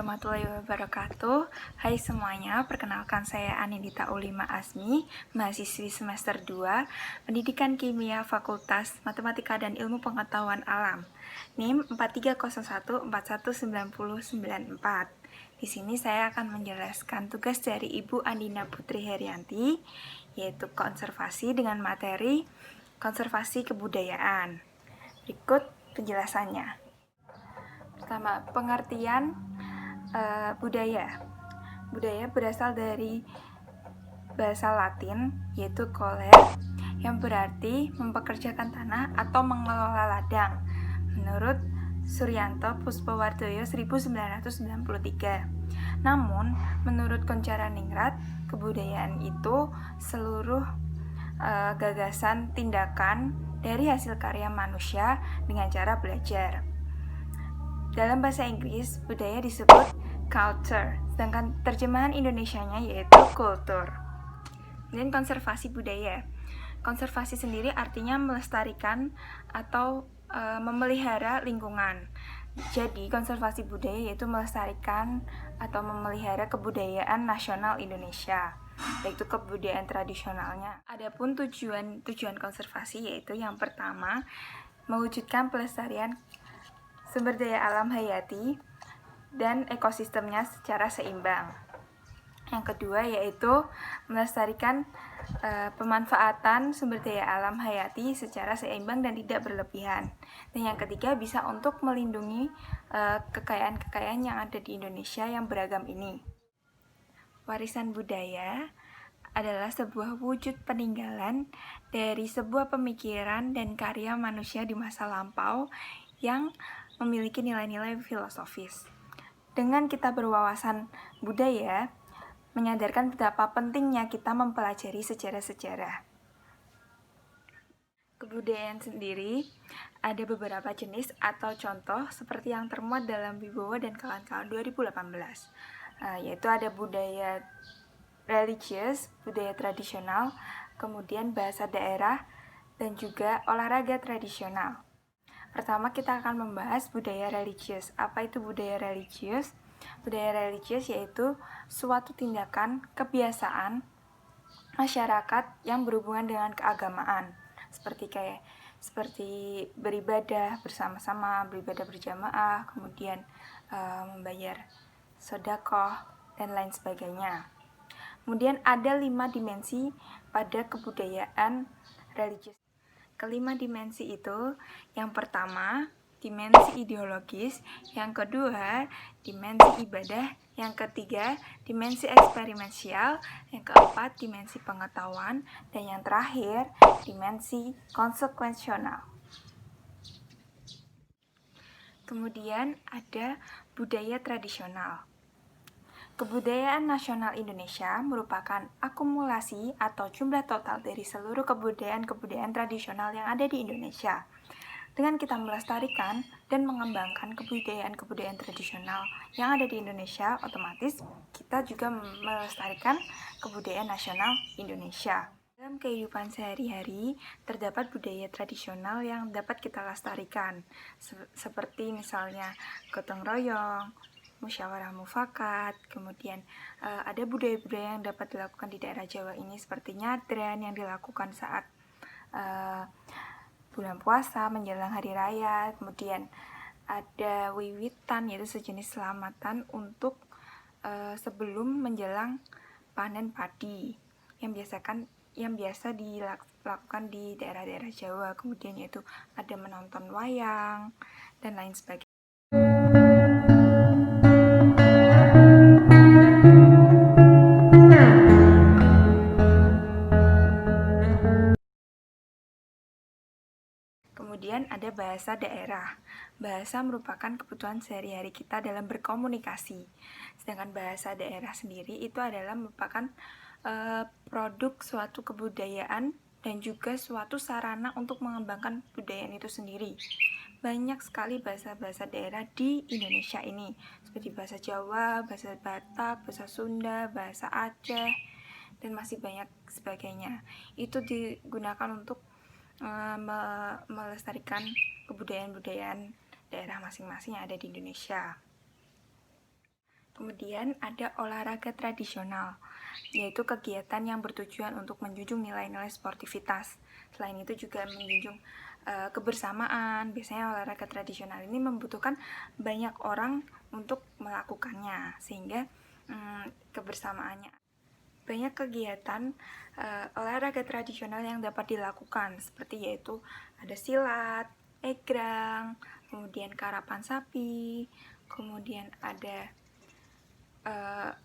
warahmatullahi wabarakatuh. Hai semuanya, perkenalkan saya Anindita Ulima Asmi, mahasiswi semester 2, Pendidikan Kimia Fakultas Matematika dan Ilmu Pengetahuan Alam, NIM 4301419094. Di sini saya akan menjelaskan tugas dari Ibu Andina Putri Herianti, yaitu konservasi dengan materi konservasi kebudayaan. Berikut penjelasannya. Pertama, pengertian budaya. Budaya berasal dari bahasa Latin, yaitu coller, yang berarti mempekerjakan tanah atau mengelola ladang, menurut Suryanto Puspawardoyo 1993. Namun, menurut Koncaraningrat, kebudayaan itu seluruh gagasan tindakan dari hasil karya manusia dengan cara belajar. Dalam bahasa Inggris, budaya disebut culture, sedangkan terjemahan Indonesianya yaitu kultur. Dan konservasi budaya. Konservasi sendiri artinya melestarikan atau memelihara lingkungan. Jadi, konservasi budaya yaitu melestarikan atau memelihara kebudayaan nasional Indonesia, yaitu kebudayaan tradisionalnya. Adapun tujuan konservasi yaitu yang pertama, mewujudkan pelestarian sumber daya alam hayati dan ekosistemnya secara seimbang. Yang kedua yaitu melestarikan pemanfaatan sumber daya alam hayati secara seimbang dan tidak berlebihan. Dan yang ketiga bisa untuk melindungi kekayaan-kekayaan yang ada di Indonesia yang beragam ini. Warisan budaya adalah sebuah wujud peninggalan dari sebuah pemikiran dan karya manusia di masa lampau yang memiliki nilai-nilai filosofis. Dengan kita berwawasan budaya, menyadarkan betapa pentingnya kita mempelajari sejarah-sejarah. Kebudayaan sendiri ada beberapa jenis atau contoh seperti yang termuat dalam Wibowo dan kawan-kawan 2018, yaitu ada budaya religius, budaya tradisional, kemudian bahasa daerah, dan juga olahraga tradisional. Pertama kita akan membahas budaya religius. Apa itu budaya religius? Budaya religius yaitu suatu tindakan, kebiasaan masyarakat yang berhubungan dengan keagamaan. Seperti beribadah bersama-sama, beribadah berjamaah, kemudian membayar sedekah dan lain sebagainya. Kemudian ada 5 dimensi pada kebudayaan religius. Kelima dimensi itu, yang pertama, dimensi ideologis, yang kedua, dimensi ibadah, yang ketiga, dimensi eksperimensial, yang keempat, dimensi pengetahuan, dan yang terakhir, dimensi konsekuensional. Kemudian ada budaya tradisional. Kebudayaan nasional Indonesia merupakan akumulasi atau jumlah total dari seluruh kebudayaan tradisional yang ada di Indonesia. Dengan kita melestarikan dan mengembangkan kebudayaan tradisional yang ada di Indonesia, otomatis kita juga melestarikan kebudayaan nasional Indonesia. Dalam kehidupan sehari-hari, terdapat budaya tradisional yang dapat kita lestarikan, seperti misalnya gotong royong, musyawarah mufakat, kemudian ada budaya-budaya yang dapat dilakukan di daerah Jawa ini seperti nyadran yang dilakukan saat bulan puasa menjelang hari raya, kemudian ada wiwitan yaitu sejenis selamatan untuk sebelum menjelang panen padi yang biasa dilakukan di daerah-daerah Jawa, kemudian yaitu ada menonton wayang dan lain sebagainya. Kemudian ada bahasa daerah. Bahasa merupakan kebutuhan sehari-hari kita dalam berkomunikasi. Sedangkan bahasa daerah sendiri itu adalah merupakan produk suatu kebudayaan dan juga suatu sarana untuk mengembangkan budayaan itu sendiri. Banyak sekali bahasa-bahasa daerah di Indonesia ini, seperti bahasa Jawa, bahasa Batak, bahasa Sunda, bahasa Aceh, dan masih banyak sebagainya. Itu digunakan untuk melestarikan kebudayaan-budayaan daerah masing-masing yang ada di Indonesia. Kemudian ada olahraga tradisional, yaitu kegiatan yang bertujuan untuk menjunjung nilai-nilai sportivitas. Selain itu juga menjunjung kebersamaan. Biasanya olahraga tradisional ini membutuhkan banyak orang untuk melakukannya, sehingga kebersamaannya. Banyak kegiatan olahraga tradisional yang dapat dilakukan, seperti yaitu ada silat, egrang, kemudian karapan sapi, kemudian ada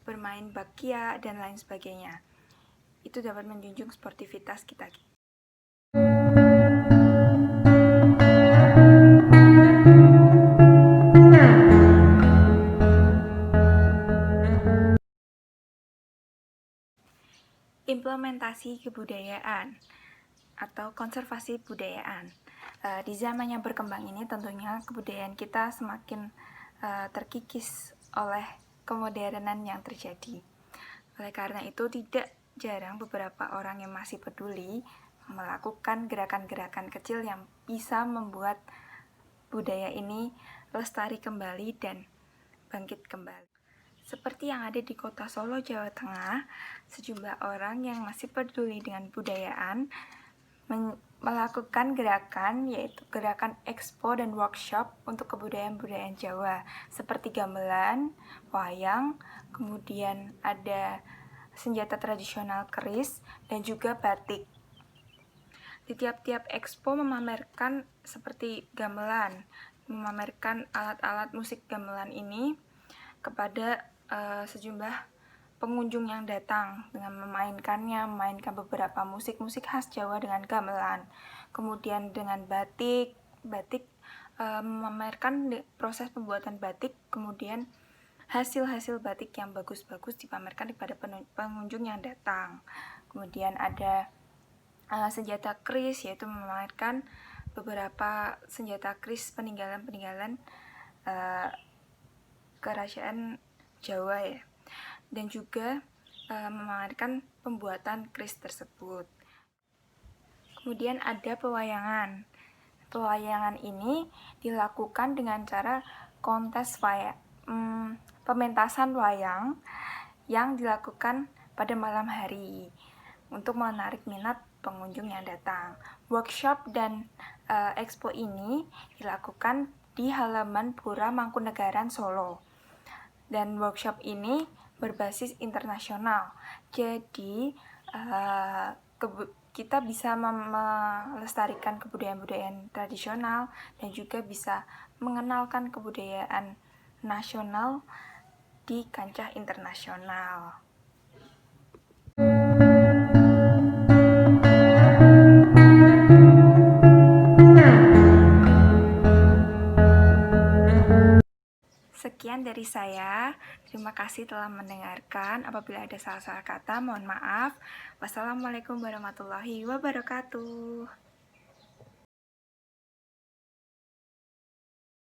bermain bakya, dan lain sebagainya. Itu dapat menjunjung sportivitas kita. Implementasi kebudayaan atau konservasi budayaan. Di zaman yang berkembang ini tentunya kebudayaan kita semakin terkikis oleh kemodernan yang terjadi. Oleh karena itu tidak jarang beberapa orang yang masih peduli melakukan gerakan-gerakan kecil yang bisa membuat budaya ini lestari kembali dan bangkit kembali. Seperti yang ada di kota Solo, Jawa Tengah, sejumlah orang yang masih peduli dengan budayaan melakukan gerakan, yaitu gerakan expo dan workshop untuk kebudayaan-budayaan Jawa, seperti gamelan, wayang, kemudian ada senjata tradisional keris, dan juga batik. Di tiap-tiap expo memamerkan seperti gamelan, memamerkan alat-alat musik gamelan ini kepada sejumlah pengunjung yang datang dengan memainkan beberapa musik khas Jawa dengan gamelan. Kemudian dengan batik memamerkan proses pembuatan batik, kemudian hasil-hasil batik yang bagus-bagus dipamerkan kepada pengunjung yang datang. Kemudian ada senjata keris, yaitu memamerkan beberapa senjata keris peninggalan kerajaan Jawa ya, dan juga memamerkan pembuatan keris tersebut. Kemudian ada pewayangan. Pewayangan ini dilakukan dengan cara kontes pementasan wayang yang dilakukan pada malam hari untuk menarik minat pengunjung yang datang. Workshop dan expo ini dilakukan di halaman Pura Mangkunegaran, Solo. Dan workshop ini berbasis internasional. Jadi kita bisa melestarikan kebudayaan-budayaan tradisional dan juga bisa mengenalkan kebudayaan nasional di kancah internasional. Sekian dari saya. Terima kasih telah mendengarkan. Apabila ada salah-salah kata, mohon maaf. Wassalamualaikum warahmatullahi wabarakatuh.